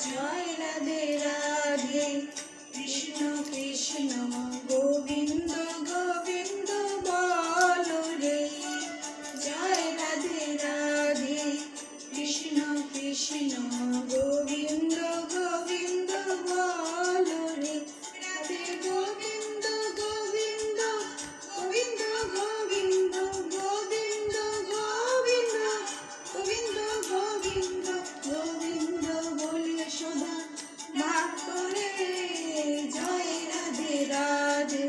জয় রাধে রাধে কৃষ্ণ কৃষ্ণ গোবিন্দ গোবিন্দ বলো রে। জয় রাধে রাধে কৃষ্ণ কৃষ্ণ গোবিন্দ গোবিন্দ বলো রে। রাধে গোবিন্দ গোবিন্দ গোবিন্দ গোবিন্দ গোবিন্দ গোবিন্দ গোবিন্দ গোবিন্দ গোবিন্দ বলে সদা মাতরে। জয় রাধে রাধে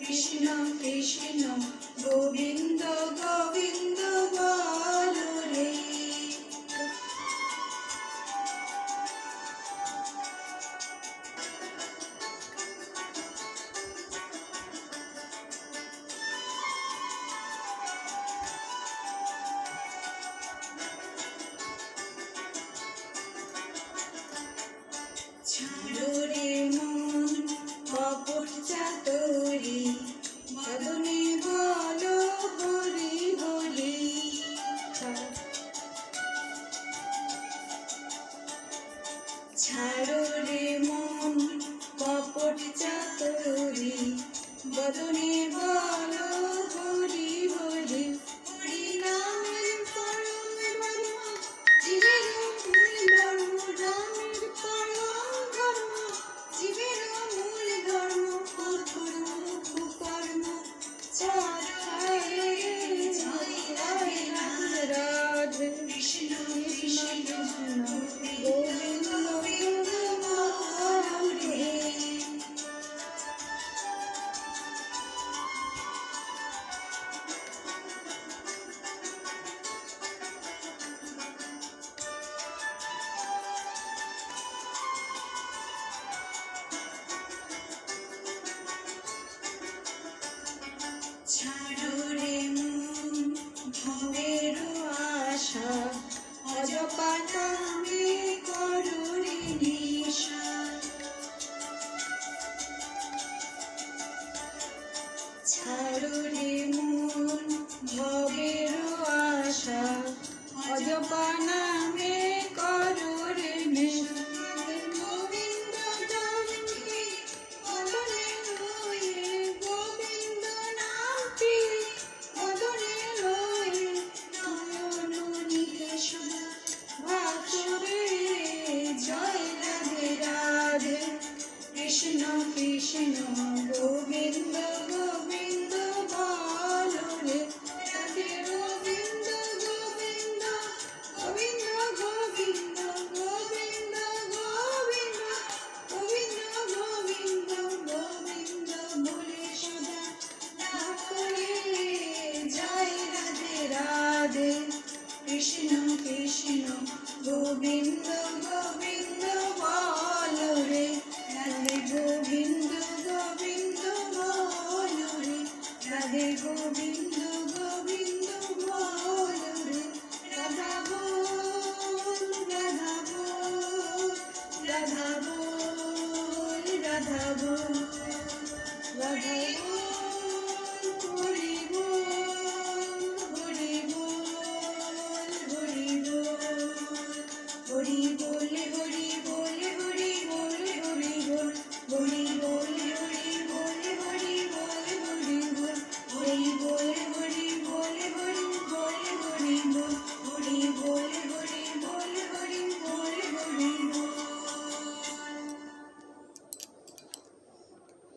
কৃষ্ণ কৃষ্ণ গোবিন্দ গোবিন্দ বলো রে। ছাড়ো রে মন কপট চাতুরি বদনে বলো হরি হরি। ছাড়ো রে মন কপট চাতুরি বদনে বলো হরি হরি। হরি নামের পরম ধর্ম জীবের মূল ধর্ম। রামের পরম ধর্ম জীবের মূল ধর্ম। অকর্ম কুকর্ম ছাড়াই। জয় রাধে রাধে কৃষ্ণ কৃষ্ণ গোবিন্দ গোবিন্দ বলো রে। ছাড়ো রে মন ভবের আশা অজপা নামে করো রে নেশা। ছাড়ো রে মন ভবের আশা অজপা নামে করো রে নেশা। গোবিন্দ জননী বদনে রয়ে গোবিন্দ নামটি বদনে রয়ে। নয়ন নিধে সদা ভাসরে। জয় রাধে রাধে কৃষ্ণ কৃষ্ণ গোবিন্দ গোবিন্দ বলো রে। রাধে গোবিন্দ গোবিন্দ গোবিন্দ গোবিন্দ গোবিন্দ গোবিন্দ গোবিন্দ গোবিন্দ গোবিন্দ বলে সদা ডাকরে। জয় রাধে রাধে কৃষ্ণ কৃষ্ণ গোবিন্দ গোবিন্দ বলো রে। রাধে গোবিন্দ গোবিন্দ বলো রে। রাধে গোবিন্দ গোবিন্দ বলো রে। রাধা বল রাধা বল রাধা বল রাধা বল।